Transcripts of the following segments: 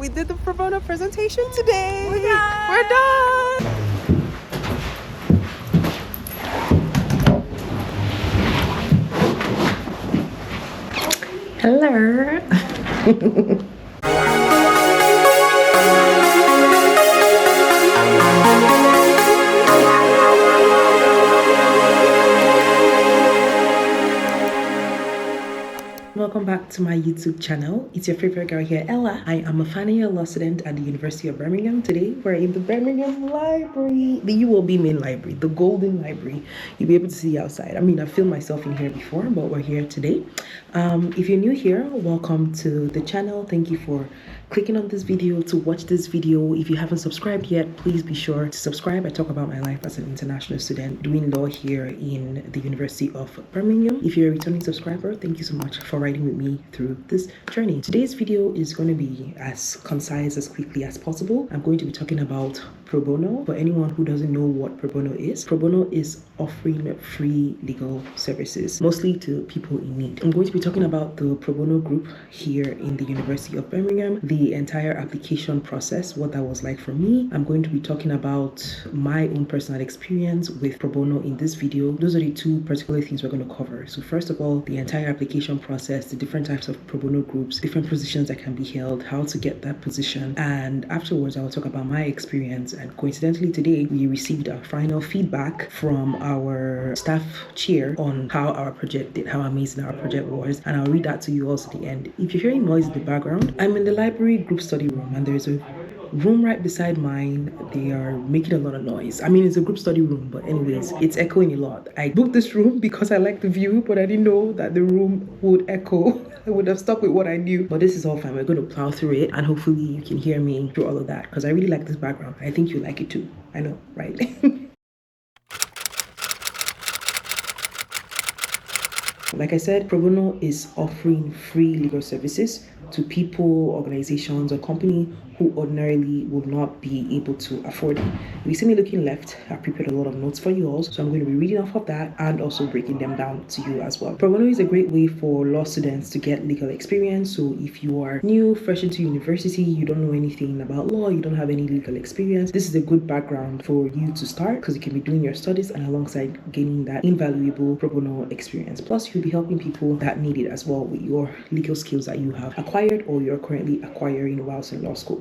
we did the pro bono presentation today. We're done. Hello. Welcome back to my YouTube channel. It's your favorite girl here, Ella. I am a final year law student at the University of Birmingham. Today, we're in the Birmingham Library, the UOB main library, the Golden Library. You'll be able to see outside. I mean, I've filmed myself in here before, but we're here today. If you're new here, welcome to the channel. Thank you for clicking on this video to watch this video. If you haven't subscribed yet, please be sure to subscribe. I talk about my life as an international student doing law here in the University of Birmingham. If you're a returning subscriber, thank you so much for riding with me through this journey. Today's video is going to be as concise as quickly as possible. I'm going to be talking about pro bono. For anyone who doesn't know what pro bono is offering free legal services, mostly to people in need. I'm going to be talking about the pro bono group here in the University of Birmingham, the entire application process, what that was like for me. I'm going to be talking about my own personal experience with pro bono in this video. Those are the two particular things we're going to cover. So first of all, the entire application process, the different types of pro bono groups, different positions that can be held, how to get that position, and afterwards I'll talk about my experience. And coincidentally today we received our final feedback from our staff chair on how our project did, how amazing our project was, and I'll read that to you also at the end. If you're hearing noise in the background, I'm in the library group study room and there's a room right beside mine. They are making a lot of noise. I mean, it's a group study room, but anyways, it's echoing a lot. I booked this room because I like the view, but I didn't know that the room would echo. I would have stuck with what I knew, but this is all fine. We're going to plow through it and hopefully you can hear me through all of that because I really like this background. I think you like it too. I know, right? Like I said, pro bono is offering free legal services to people, organizations, or company who ordinarily would not be able to afford it. If you see me looking left, I've prepared a lot of notes for you all, so I'm going to be reading off of that and also breaking them down to you as well. Pro bono is a great way for law students to get legal experience. So if you are new, fresh into university, you don't know anything about law, you don't have any legal experience, this is a good background for you to start because you can be doing your studies and alongside gaining that invaluable pro bono experience. Plus, you'll be helping people that need it as well with your legal skills that you have acquired or you're currently acquiring whilst in law school.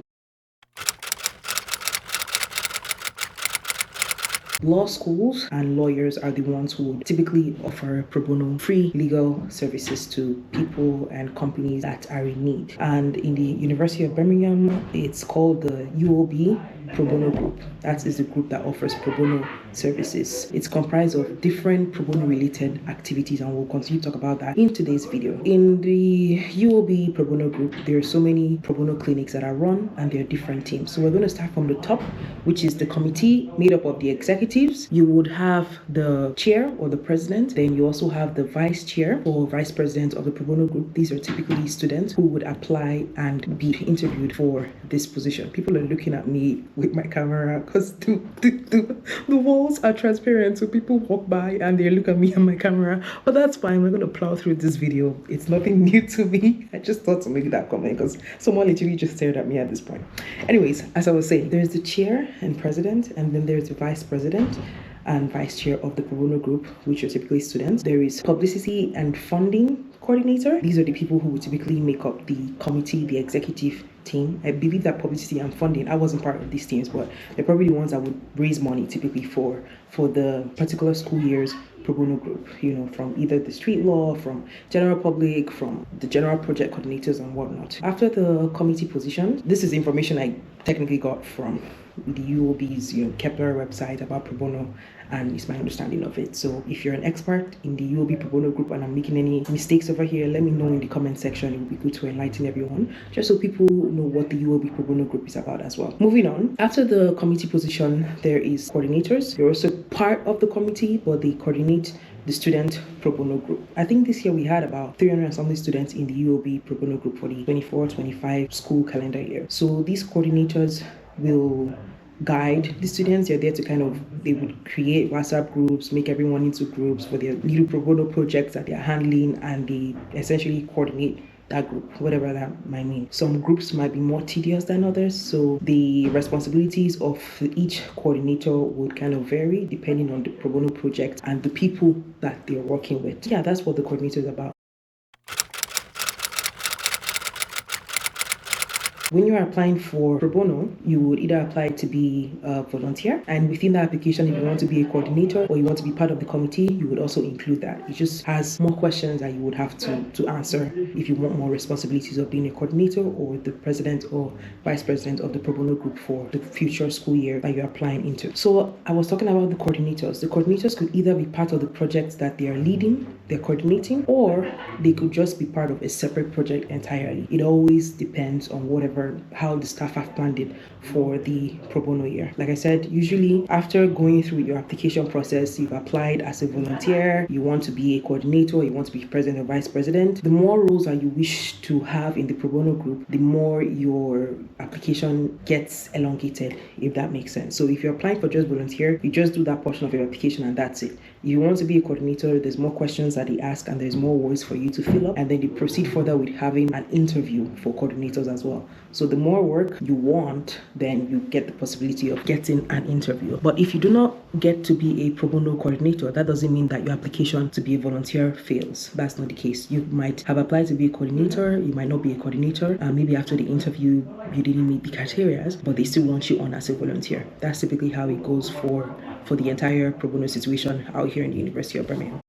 Law schools and lawyers are the ones who typically offer pro bono free legal services to people and companies that are in need. And in the University of Birmingham, it's called the UOB Pro Bono Group. That is the group that offers pro bono services. It's comprised of different pro bono related activities and we'll continue to talk about that in today's video. In the UOB Pro Bono Group, there are so many pro bono clinics that are run and there are different teams. So we're going to start from the top, which is the committee made up of the executives. You would have the chair or the president. Then you also have the vice chair or vice president of the pro bono group. These are typically students who would apply and be interviewed for this position. People are looking at me with my camera because the walls are transparent, so people walk by and they look at me and my camera, but that's fine. We're going to plow through this video. It's nothing new to me. I just thought to make that comment because someone literally just stared at me at this point. Anyways, as I was saying, there's the chair and president, and then there's the vice president and vice chair of the pro bono group, which are typically students. There is publicity and funding coordinator. These are the people who would typically make up the committee, the executive team. I believe that publicity and funding, I wasn't part of these teams, but they're probably the ones that would raise money typically for the particular school year's pro bono group, you know, from either the street law, from general public, from the general project coordinators and whatnot. After the committee position, this is information I technically got from the UOB's CEPLER website about pro bono, and it's my understanding of it. So if you're an expert in the UOB Pro Bono group and I'm making any mistakes over here, let me know in the comment section. It would be good to enlighten everyone, just so people know what the UOB Pro Bono group is about as well. Moving on, after the committee position, there is coordinators. They're also part of the committee, but they coordinate the student pro bono group. I think this year we had about 300 and something students in the UOB Pro Bono group for the 24-25 school calendar year. So these coordinators will guide the students. They're there to they would create WhatsApp groups, make everyone into groups for their little pro bono projects that they're handling, and they essentially coordinate that group, whatever that might mean. Some groups might be more tedious than others, so the responsibilities of each coordinator would kind of vary depending on the pro bono project and the people that they're working with. Yeah, that's what the coordinator is about. When you're applying for pro bono, you would either apply to be a volunteer, and within that application, if you want to be a coordinator or you want to be part of the committee, you would also include that. It just has more questions that you would have to answer if you want more responsibilities of being a coordinator or the president or vice president of the pro bono group for the future school year that you're applying into. So I was talking about the coordinators. The coordinators could either be part of the projects that they are leading, they're coordinating, or they could just be part of a separate project entirely. It always depends on how the staff have planned it for the pro bono year. Like I said, usually after going through your application process, you've applied as a volunteer, you want to be a coordinator, you want to be president or vice president. The more roles that you wish to have in the pro bono group, the more your application gets elongated, if that makes sense. So if you're applying for just volunteer, you just do that portion of your application and that's it. If you want to be a coordinator, there's more questions that they ask and there's more words for you to fill up, and then they proceed further with having an interview for coordinators as well. So the more work you want, then you get the possibility of getting an interview. But if you do not get to be a pro bono coordinator, that doesn't mean that your application to be a volunteer fails. That's not the case. You might have applied to be a coordinator, you might not be a coordinator, and maybe after the interview you didn't meet the criteria, but they still want you on as a volunteer. That's typically how it goes for the entire pro bono situation out here in the University of Birmingham.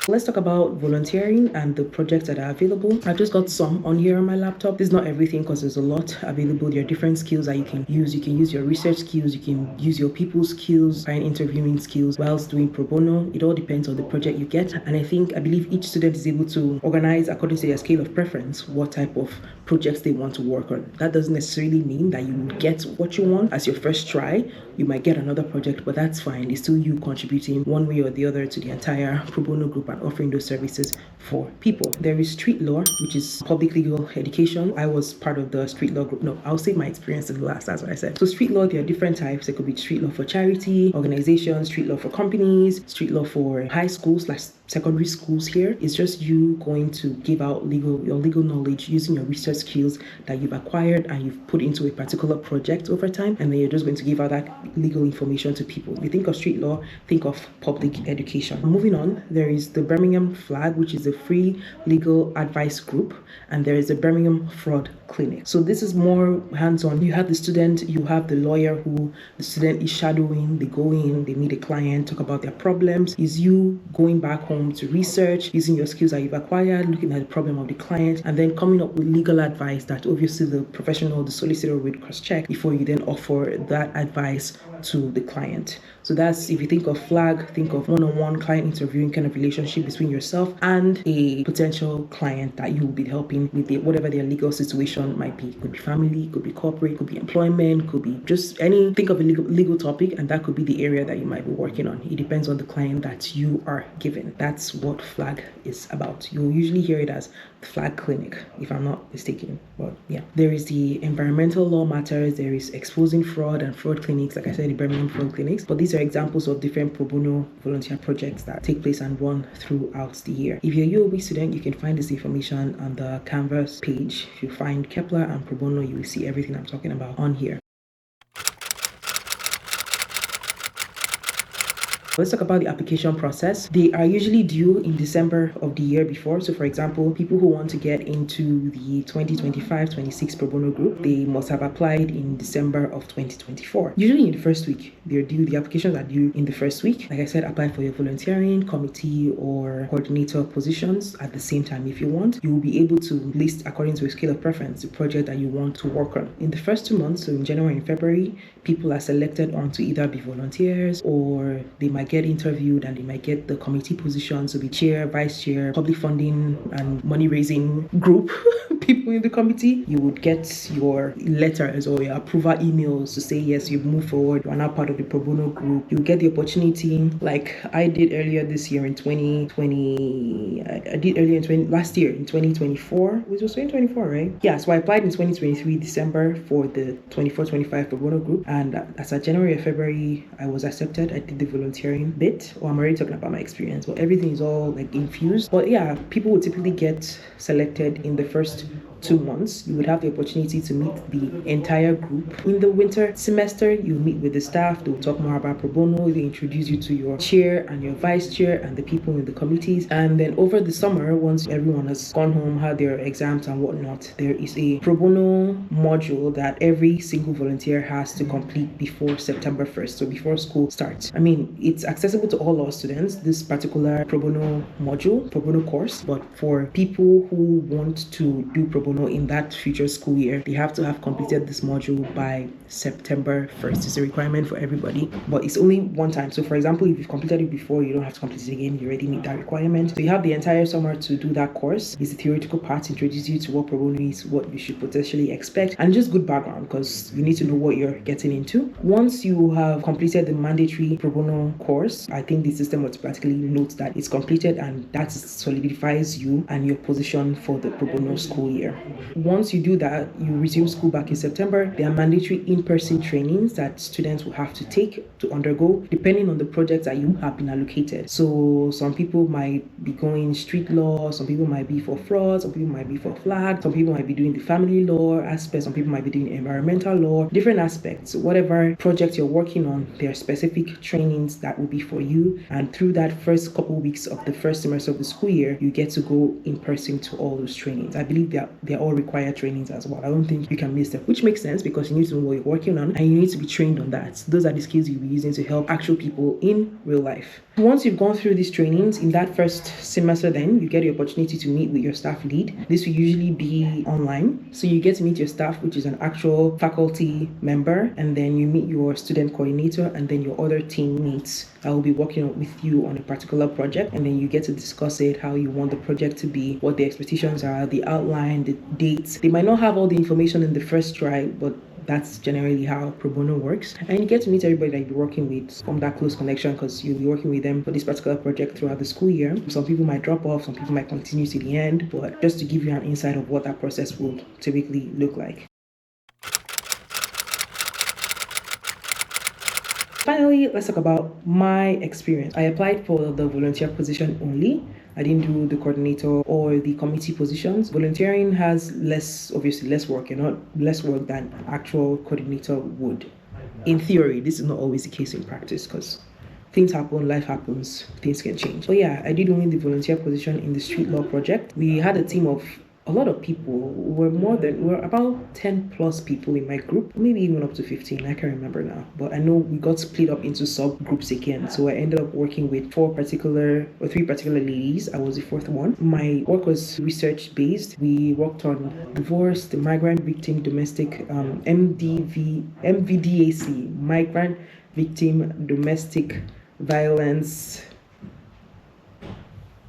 Let's talk about volunteering and the projects that are available. I've just got some on here on my laptop. This is not everything because there's a lot available. There are different skills that you can use. You can use your research skills, you can use your people skills, and interviewing skills whilst doing pro bono. It all depends on the project you get. And I believe each student is able to organize according to their scale of preference what type of projects they want to work on. That doesn't necessarily mean that you will get what you want as your first try. You might get another project, but that's fine. It's still you contributing one way or the other to the entire pro bono group and offering those services for people. There is street law, which is public legal education. I was part of the street law group. No, I'll say my experience in the last, that's what I said. So street law, there are different types. There could be street law for charity, organizations, street law for companies, street law for high schools / secondary schools here. It's just you going to give out your legal knowledge using your research skills that you've acquired and you've put into a particular project over time, and then you're just going to give out that legal information to people. You think of street law, think of public education. Moving on, there is the Birmingham Flag, which is a free legal advice group, and there is the Birmingham Fraud Clinic. So this is more hands-on. You have the student, you have the lawyer who the student is shadowing. They go in, they meet a client, talk about their problems. Is you going back home to research, using your skills that you've acquired, looking at the problem of the client, and then coming up with legal advice that obviously the professional, the solicitor would cross-check before you then offer that advice to the client. So that's, if you think of flag, think of one-on-one client interviewing kind of relationship between yourself and a potential client that you will be helping with whatever their legal situation might be. It could be family, could be corporate, could be employment, could be just think of a legal topic, and that could be the area that you might be working on. It depends on the client that you are given. That's what flag is about. You'll usually hear it as the flag clinic, if I'm not mistaken. But yeah, there is the environmental law matters, there is exposing fraud and fraud clinics, like I said, the Birmingham fraud clinics. But these are examples of different pro bono volunteer projects that take place and run throughout the year. If you're a UOB student, you can find this information on the Canvas page. If you find CEPLER and pro bono, you will see everything I'm talking about on here. Let's talk about the application process. They are usually due in December of the year before. So for example, people who want to get into the 2025-26 pro bono group, they must have applied in December of 2024. Usually in the first week, they're due. The applications are due in the first week. Like I said, apply for your volunteering, committee, or coordinator positions at the same time if you want. You will be able to list according to a scale of preference the project that you want to work on. In the first 2 months, so in January and February, people are selected on to either be volunteers, or they might get interviewed and they might get the committee position, so be chair, vice chair, public funding and money raising group people in the committee. You would get your letters or your approval emails to say yes, you've moved forward, you are now part of the pro bono group. You get the opportunity, like I did earlier this year in 2020. I did earlier in last year in 2024, which was 2024, right? Yeah, so I applied in 2023 December for the 24-25 pro bono group, and as of January or February I was accepted. I did the volunteering volunteering bit, or I'm already talking about my experience, but everything is all like infused. But yeah, people would typically get selected in the first 2 months. You would have the opportunity to meet the entire group. In the winter semester, you meet with the staff. They'll talk more about pro bono. They introduce you to your chair and your vice chair and the people in the committees. And then over the summer, once everyone has gone home, had their exams and whatnot, there is a pro bono module that every single volunteer has to complete before September 1st, so before school starts. I mean, it's accessible to all law students, this particular pro bono module, pro bono course, but for people who want to do pro bono in that future school year, they have to have completed this module by September 1st. It's a requirement for everybody, but it's only one time. So for example, if you've completed it before, you don't have to complete it again. You already meet that requirement. So you have the entire summer to do that course. It's the theoretical part, introduce you to what pro bono is, what you should potentially expect, and just good background because you need to know what you're getting into. Once you have completed the mandatory pro bono course, I think the system automatically notes that it's completed, and that solidifies you and your position for the pro bono school year. Once you do that, you resume school back in September. There are mandatory in-person trainings that students will have to take to undergo depending on the projects that you have been allocated. So some people might be going street law, some people might be for fraud, some people might be for flag, some people might be doing the family law aspect, some people might be doing environmental law, different aspects. Whatever project you're working on, there are specific trainings that will be for you, and through that first couple weeks of the first semester of the school year, you get to go in person to all those trainings. I believe they're all required trainings as well. I don't think you can miss them, which makes sense because you need to know what you're working on and you need to be trained on that. Those are the skills you'll be using to help actual people in real life. Once you've gone through these trainings, in that first semester, then you get the opportunity to meet with your staff lead. This will usually be online. So you get to meet your staff, which is an actual faculty member, and then you meet your student coordinator and then your other teammates that will be working with you on a particular project. And then you get to discuss it, how you want the project to be, what the expectations are, the outline, the dates. They might not have all the information in the first try, but that's generally how pro bono works. And you get to meet everybody that you're working with, from that close connection, because you'll be working with them for this particular project throughout the school year. Some people might drop off, some people might continue to the end, but just to give you an insight of what that process will typically look like. Finally, let's talk about my experience. I applied for the volunteer position only. I didn't do the coordinator or the committee positions. Volunteering has less work, less work than actual coordinator would. In theory, this is not always the case in practice because things happen, life happens, things can change. But yeah, I did only the volunteer position in the street law project. We had a team of a lot of people. We're about 10 plus people in my group, maybe even up to 15, I can't remember now. But I know we got split up into subgroups again. So I ended up working with three particular ladies. I was the fourth one. My work was research based. We worked on divorce, the migrant victim domestic, MVDAC, migrant victim domestic violence.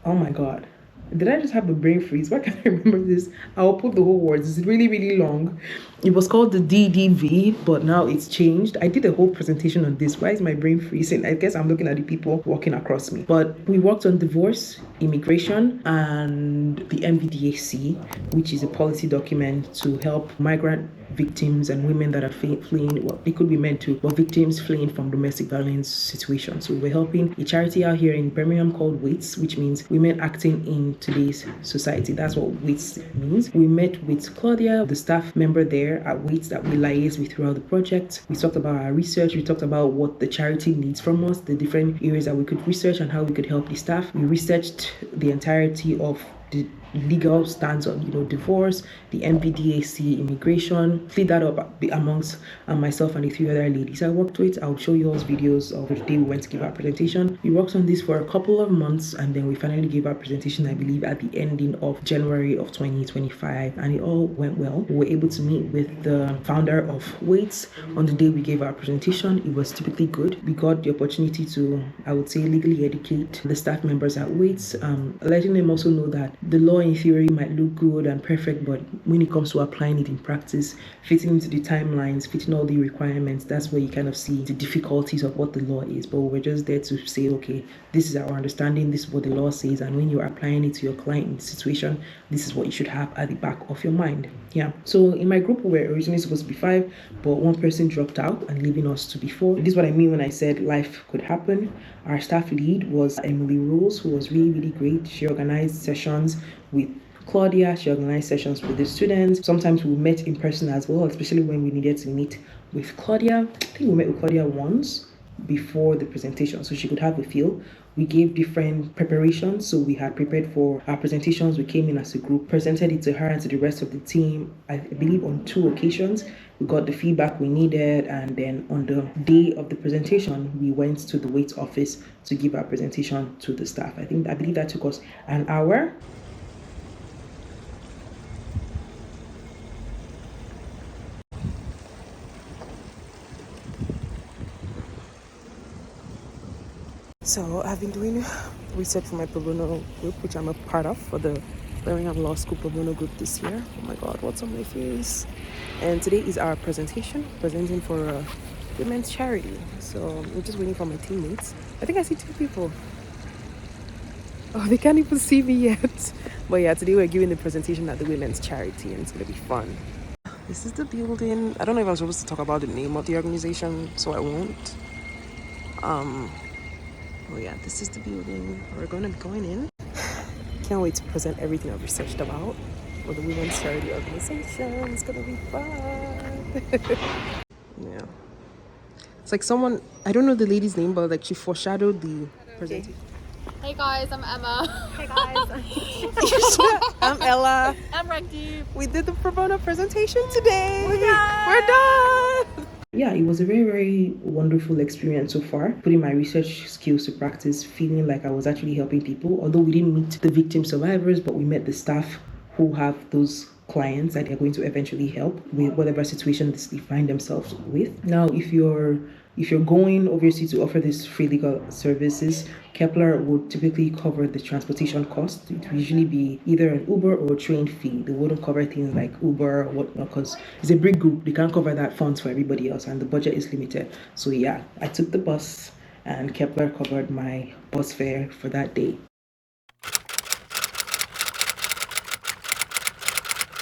Oh my God. Did I just have a brain freeze? Why can't I remember this? I'll put the whole words. It's really, really long. It was called the DDV, but now it's changed. I did a whole presentation on this. Why is my brain freezing? I guess I'm looking at the people walking across me. But we worked on divorce, immigration, and the MVDAC, which is a policy document to help migrant victims and women that are fleeing, well, it could be meant to, but victims fleeing from domestic violence situations. So we're helping a charity out here in Birmingham called WAITS, which means Women Acting in Today's Society. That's what WAITS means. We met with Claudia, the staff member there at WAITS that we liaised with throughout the project. We talked about our research. We talked about what the charity needs from us, the different areas that we could research and how we could help the staff. We researched the entirety of the legal stance on divorce, the MVDAC, immigration, clean that up amongst myself and the three other ladies I worked with. I'll show you all videos of the day we went to give our presentation. We worked on this for a couple of months and then we finally gave our presentation, I believe, at the ending of January of 2025, and it all went well. We were able to meet with the founder of WAITS on the day we gave our presentation. It was typically good. We got the opportunity to, I would say, legally educate the staff members at WAITS, letting them also know that the law in theory might look good and perfect, but when it comes to applying it in practice, fitting into the timelines, fitting all the requirements, that's where you kind of see the difficulties of what the law is. But we're just there to say, okay, this is our understanding, this is what the law says, and when you're applying it to your client in the situation, this is what you should have at the back of your mind. Yeah. So in my group, we were originally supposed to be 5, but one person dropped out and leaving us to be 4. This is what I mean when I said life could happen. Our staff lead was Emily Rose, who was really, really great. She organized sessions with Claudia. She organized sessions with the students. Sometimes we met in person as well, especially when we needed to meet with Claudia. I think we met with Claudia once before the presentation, so she could have a feel. We gave different preparations, so we had prepared for our presentations. We came in as a group, presented it to her and to the rest of the team. I believe on 2 occasions we got the feedback we needed, and then on the day of the presentation we went to the wait office to give our presentation to the staff. I believe that took us an hour. So I've been doing research for my Pro Bono group, which I'm a part of, for the Birmingham Law School Pro Bono group this year. Oh my God, what's on my face? And today is our presentation, presenting for a women's charity. So I'm just waiting for my teammates. I think I see 2 people. Oh, they can't even see me yet. But yeah, today we're giving the presentation at the women's charity, and it's gonna be fun. This is the building. I don't know if I'm supposed to talk about the name of the organization, so I won't. Oh yeah, this is the building. We're gonna be going in. Can't wait to present everything I've researched about for the women's charity organization. It's gonna be fun. Yeah. It's like someone, I don't know the lady's name, but like she foreshadowed the presentation. Hey guys, I'm Emma. Hey guys. I'm Ella. I'm Ragdeep. We did the Pro Bono presentation today. We're done. We're done. Yeah, it was a very, very wonderful experience so far. Putting my research skills to practice, feeling like I was actually helping people. Although we didn't meet the victim survivors, but we met the staff who have those clients that they're going to eventually help with whatever situation they find themselves with. Now, if you're going obviously to offer these free legal services, CEPLER would typically cover the transportation cost. It would usually be either an Uber or a train fee. They wouldn't cover things like Uber or whatnot, because it's a big group. They can't cover that funds for everybody else, and the budget is limited. So yeah, I took the bus, and CEPLER covered my bus fare for that day.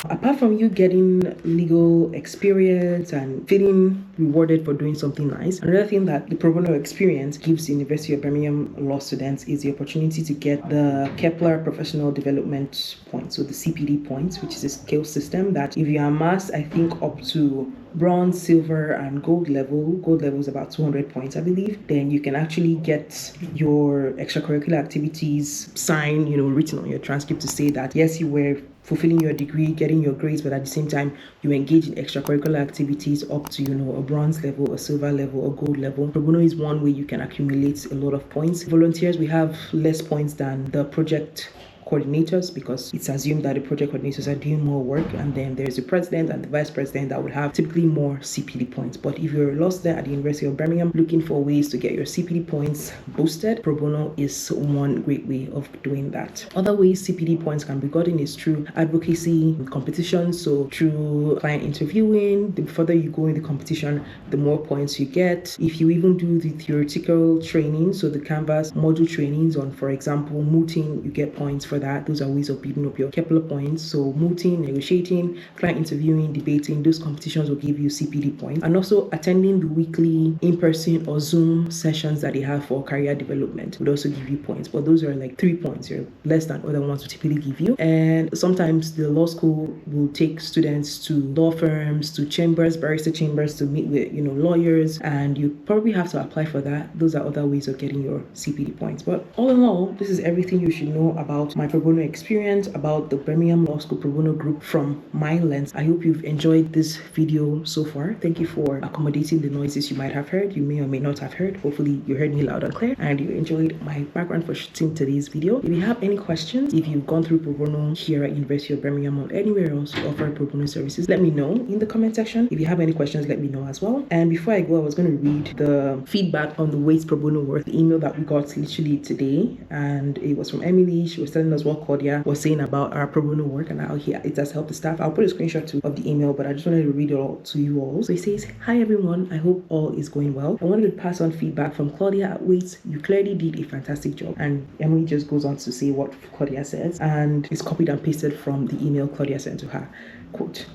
Apart from you getting legal experience and feeling rewarded for doing something nice, another thing that the Pro Bono Experience gives the University of Birmingham law students is the opportunity to get the CEPLER Professional Development Points, so the CPD points, which is a scale system that if you amass, I think, up to bronze, silver, and gold level is about 200 points, I believe, then you can actually get your extracurricular activities signed, written on your transcript to say that yes, you were fulfilling your degree, getting your grades, but at the same time you engage in extracurricular activities up to a bronze level, a silver level, a gold level. Pro Bono is one way you can accumulate a lot of points. Volunteers, we have less points than the project coordinators, because it's assumed that the project coordinators are doing more work, and then there's the president and the vice president that would have typically more CPD points. But if you're lost there at the University of Birmingham looking for ways to get your CPD points boosted, Pro Bono is one great way of doing that. Other ways CPD points can be gotten is through advocacy competitions, so through client interviewing. The further you go in the competition, the more points you get. If you even do the theoretical training, so the Canvas module trainings on, for example, mooting, you get points for that. Those are ways of building up your CEPLER points. So mooting, negotiating, client interviewing, debating, those competitions will give you CPD points. And also attending the weekly in-person or Zoom sessions that they have for career development would also give you points. But those are like 3 points. You're less than other ones would typically give you. And sometimes the law school will take students to law firms, to chambers, barrister chambers, to meet with lawyers, and you probably have to apply for that. Those are other ways of getting your CPD points. But all in all, this is everything you should know about my Pro Bono experience, about the Birmingham Law School Pro Bono group from my lens. I hope you've enjoyed this video so far. Thank you for accommodating the noises you might have heard, you may or may not have heard. Hopefully you heard me loud and clear and you enjoyed my background for shooting today's video. If you have any questions, if you've gone through Pro Bono here at University of Birmingham or anywhere else to offer Pro Bono services, let me know in the comment section. If you have any questions, let me know as well. And before I go, I was going to read the feedback on the Waste Pro Bono work, the email that we got literally today, and it was from Emily. She was telling us what Claudia was saying about our pro bono work and how it has helped the staff. I'll put a screenshot too of the email, but I just wanted to read it all to you all. So it says, "Hi everyone, I hope all is going well. I wanted to pass on feedback from Claudia at Waits. You clearly did a fantastic job." And Emily just goes on to say what Claudia says, and it's copied and pasted from the email Claudia sent to her. Quote,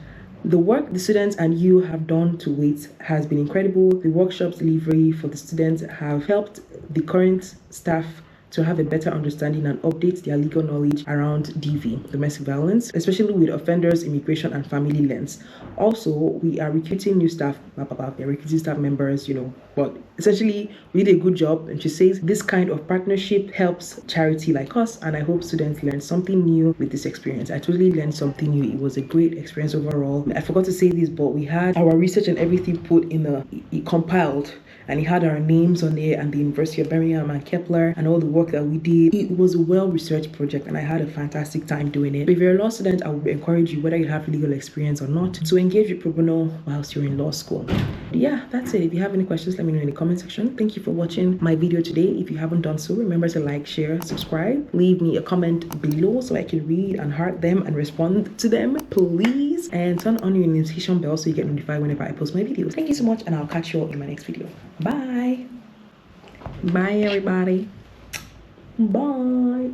"The work the students and you have done to Wait has been incredible. The workshop's delivery for the students have helped the current staff to have a better understanding and update their legal knowledge around DV, domestic violence, especially with offenders, immigration, and family lens. Also, we are recruiting new staff, they're recruiting staff members, but essentially we did a good job." And she says, "This kind of partnership helps charity like us, and I hope students learn something new with this experience." I totally learned something new. It was a great experience overall. I forgot to say this, but we had our research and everything put in it compiled, and it had our names on there and the University of Birmingham and CEPLER and all the work that we did. It was a well-researched project and I had a fantastic time doing it. If you're a law student, I would encourage you, whether you have legal experience or not, to engage with pro bono whilst you're in law school. Yeah, that's it. If you have any questions, let me know in the comment section. Thank you for watching my video today. If you haven't done so, remember to like, share, subscribe. Leave me a comment below so I can read and heart them and respond to them, please. And turn on your notification bell so you get notified whenever I post my videos. Thank you so much, and I'll catch you all in my next video. Bye. Bye, everybody. Bye.